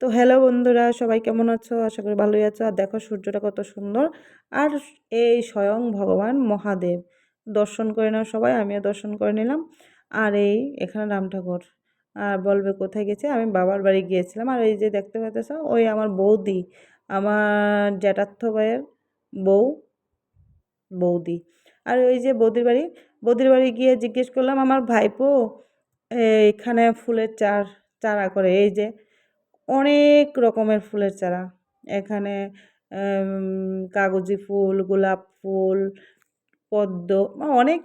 তো হ্যালো বন্ধুরা, সবাই কেমন আছো? আশা করি ভালোই আছো। আর দেখো সূর্যটা কত সুন্দর। আর এই স্বয়ং ভগবান মহাদেব, দর্শন করে নাও সবাই, আমিও দর্শন করে নিলাম। আর এই এখানে রাম ঠাকুর। আর বলবে কোথায় গেছে? আমি বাবার বাড়ি গিয়েছিলাম। আর এই যে দেখতে পাচ্ছ, ওই আমার বৌদি, আমার জ্যাঠাতো ভাইয়ের বউ, বৌদি। আর ওই যে বৌদির বাড়ি গিয়ে জিজ্ঞেস করলাম আমার ভাইপো এখানে ফুলের চারা করে। এই যে অনেক রকমের ফুলের চারা এখানে, কাগজি ফুল, গোলাপ ফুল, পদ্ম, অনেক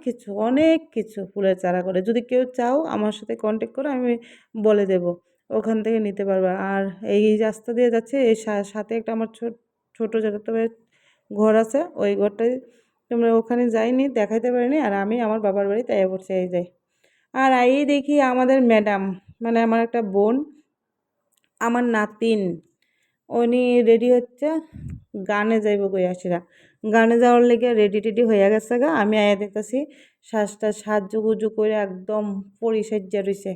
কিছু ফুলের চারা করে। যদি কেউ চাও আমার সাথে কন্ট্যাক্ট করো, আমি বলে দেব, ওখান থেকে নিতে পারবে। আর এই রাস্তা দিয়ে যাচ্ছে, এই সাথে একটা আমার ছোটো ছোটো ঘর আছে, ওই ঘরটাই তোমরা ওখানে যাইনি, দেখাইতে পারিনি। আর আমি আমার বাবার বাড়ি তাই পড়ছি, এই যাই। আর এই দেখি আমাদের ম্যাডাম, মানে আমার একটা বোন, আমার নাতিন, উনি রেডি হচ্ছে, গানে যাইব কইয়াছিরা। গানে যাওয়ার লেগে রেডি টেডি হইয়া গেছে গা। আমি আয়া দেখতেছি সাজুগুজু করে একদম পরিসাজ্জা রইছে।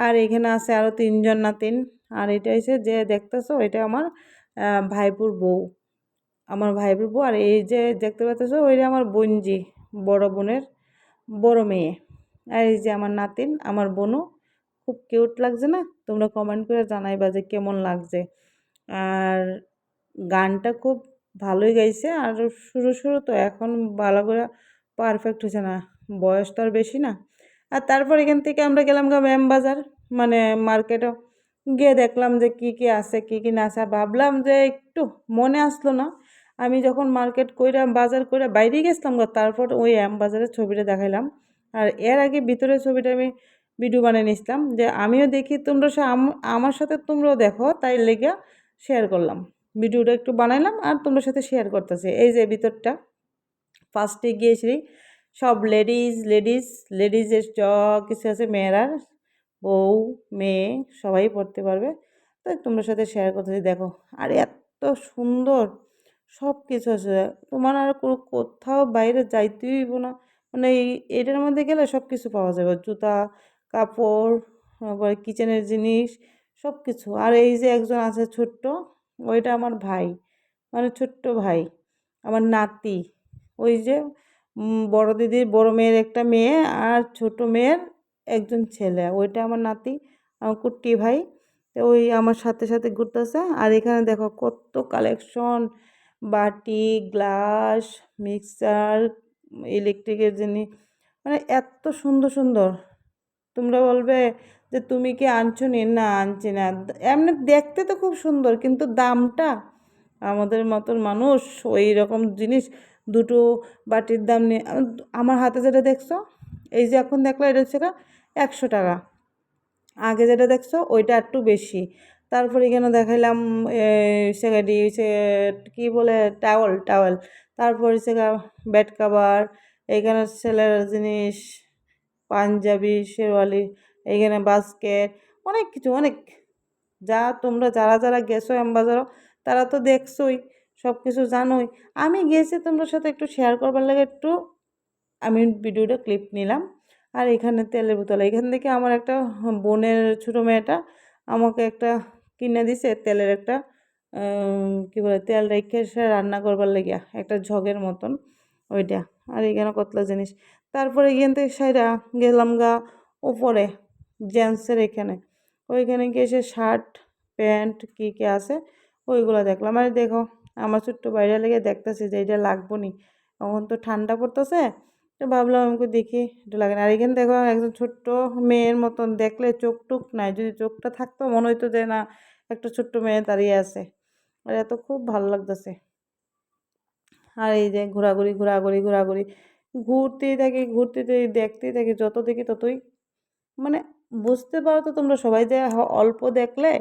আর এখানে আছে আরো তিনজন নাতিন। আর এটা হচ্ছে যে দেখতেছো, এটা আমার ভাইপুর বউ, আমার ভাইপুর বউ। আর এই যে দেখতে পাচ্তেছো, ওইটা আমার বোনজি, বড় বোনের বড় মেয়ে। আর এই যে আমার নাতিন, আমার বোনও। খুব কিউট লাগছে না? তোমরা কমেন্ট করে জানাইবা যে কেমন লাগছে। আর গানটা খুব ভালোই গাইছে। আর শুরু তো এখন ভালো করে পারফেক্ট হয়েছে না, বয়স তো আর বেশি না। আর তারপর এখান থেকে আমরা গেলাম গা ম্যাম বাজার, মানে মার্কেটও গিয়ে দেখলাম যে কি কি আছে কি কি না আছে। আর ভাবলাম যে একটু মনে আসলো না, আমি যখন মার্কেট কইরা বাজার কইরা বাইরে গেছিলাম গা, তারপর ওই এম বাজারের ছবিটা দেখাইলাম। আর এর আগে ভিতরের ছবিটা আমি ভিডিও বানিয়ে নিছিলাম, যে আমিও দেখি তোমরা আমার সাথে তোমরাও দেখো, তাই লেগে শেয়ার করলাম। ভিডিওটা একটু বানাইলাম আর তোমার সাথে শেয়ার করতেছি। এই যে ভিতরটা ফার্স্টে গিয়েছি, সব লেডিজের কিছু আছে, মেয়েরা, বউ, মেয়ে সবাই পড়তে পারবে। তাই তোমার সাথে শেয়ার করতেছি, দেখো। আর এত সুন্দর সব কিছু আছে, তোমার আর কোথাও বাইরে যাইতেই হইব না। মানে এটার মধ্যে গেলে সব কিছু পাওয়া যাবে, জুতা, কাপড়, তারপরে কিচেনের জিনিস, সব কিছু। আর এই যে একজন আছে ছোট্ট, ওইটা আমার ভাই, মানে ছোট্ট ভাই, আমার নাতি। ওই যে বড় দিদির বড় মেয়ের একটা মেয়ে, আর ছোট মেয়ের একজন ছেলে, ওইটা আমার নাতি, আমার কুট্টি ভাই। তো ওই আমার সাথে সাথে ঘুরতেছে। আর এখানে দেখো কত কালেকশন, বাটি, গ্লাস, মিক্সার, ইলেকট্রিকের জিনিস, মানে এত সুন্দর সুন্দর। তোমরা বলবে যে তুমি কি আনছো নি? না, আনছি না। এমনি দেখতে তো খুব সুন্দর, কিন্তু দামটা, আমাদের মতন মানুষ ওই রকম জিনিস দুটো বাটির দাম নিয়ে, আমার হাতে যেটা দেখছো, এই যে এখন দেখলো, এটা হচ্ছে 100 টাকা। আগে যেটা দেখছো ওইটা একটু বেশি। তারপর এখানে দেখাইলাম সেগাডি, সে কী বলে, টাওয়েল টাওয়েল। তারপর হচ্ছে বেড কাভার, এইখানে ছেলের জিনিস, পাঞ্জাবি, শেরওয়ালি, এইখানে বাস্কেট, অনেক কিছু, অনেক। তোমরা যারা যারা গেছো অ্যাম্বাজারও, তারা তো দেখছোই, সব কিছু জানোই। আমি গেছি তোমার সাথে একটু শেয়ার করবার লাগে, একটু আমি ভিডিওটা ক্লিপ নিলাম। আর এখানে তেলের বোতল, এখান থেকে আমার একটা বোনের ছোটো মেয়েটা আমাকে একটা কিনে দিছে, তেলের একটা কী বলে, তেল রেখে সে রান্না করবার লেগিয়া একটা ঝগের মতন, ওইটা। আর এখানে কতলা জিনিস। তারপরে এখান থেকে সাইডা গেলাম গা উপরে জেন্টসের এখানে, ওইখানে গিয়ে সে শার্ট প্যান্ট কী কী আছে ওইগুলো দেখলাম। আর দেখো আমার ছোট্ট বাইরে লেগে দেখতেছি যে এটা লাগবো নি, এখন তো ঠান্ডা পড়তেছে, তো ভাবলাম আমাকে দেখি একটু লাগে না। আর এখানে দেখো একজন ছোট্ট মেয়ের মতন, দেখলে চোখ টুক নাই, যদি চোখটা থাকতো মনে হইতো যে না, একটা ছোট্ট মেয়ে দাঁড়িয়ে আছে। আর এত খুব ভালো লাগতেছে। আর এই যে ঘোরাঘুরি ঘোরাঘুরি ঘোরাঘুরি, ঘুরতেই থাকি, দেখতেই থাকি, যত দেখি ততই, মানে বুঝতে পারো তো তোমরা সবাই যে অল্প দেখলে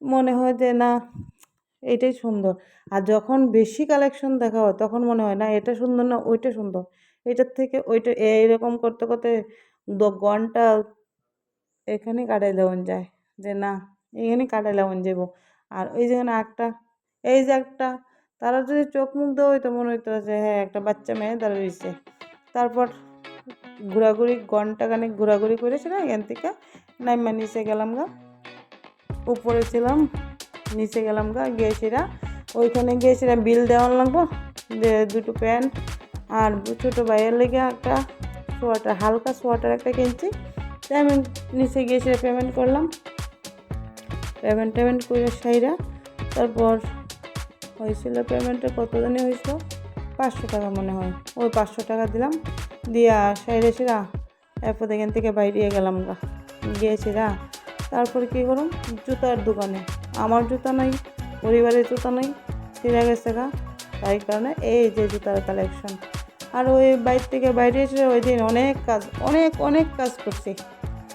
মনে হয় যে না, এটাই সুন্দর। আর যখন বেশি কালেকশন দেখা হয় তখন মনে হয় না এটা সুন্দর, না ওইটা সুন্দর, এটার থেকে ওইটা, এইরকম করতে করতে ঘন্টা এখানে কাটাই দেওয়ান যায়, যে না এখানে কাটাই দেওয়ান যাব। আর ওই যেখানে একটা, এই যে একটা, তারা যদি চোখ মুখ দেওয়া হইতো মনে হইতো যে হ্যাঁ একটা বাচ্চা মেয়ে দাঁড়িয়ে রয়েছে। তারপর ঘোরাঘুরি, ঘন্টাখানেক ঘোরাঘুরি করেছিলাম, এখান থেকে নাইমা নিচে গেলাম গা, উপরে ছিলাম নিচে গেলাম গা, গিয়েছিরা ওইখানে গিয়েছিলাম বিল দেওয়ার লাগবো, দুটো প্যান্ট আর ছোটো ভাইয়ের লেগে একটা সোয়াটার, হালকা সোয়াটার একটা কিনছি। তাই আমি নিচে গিয়েছিলাম, পেমেন্ট করলাম, পেমেন্ট করে সাইরা তারপর হয়েছিল পেমেন্টটা কত জানি হয়েছিল, 500 টাকা মনে হয়। ওই 500 টাকা দিলাম, দিয়া সাইরে সেরা এরপর এখান থেকে বাইরে গেলাম গা, গিয়েছিরা। তারপরে কী করুন, জুতার দোকানে, আমার জুতা নাই, পরিবারের জুতা নাই, ছিঁড়ে গেছে গা, তাই কারণে এই যে জুতার কালেকশন। আর ওই বাইর থেকে বাইরে এসে ওই দিন অনেক কাজ, অনেক কাজ করছি,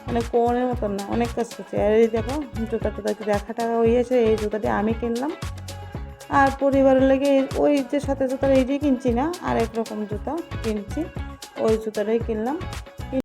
মানে কোনের মতন না, অনেক কাজ করছি। আর এই দেখো জুতা টুতা দেখা টাকা হয়েছে, এই জুতাটি আমি কিনলাম। আর পরিবারের লেগে ওই যে সাথে জুতাটা এইটাই কিনছি না, আর এক রকম জুতা কিনছি, ওই জুতাটাই কিনলাম।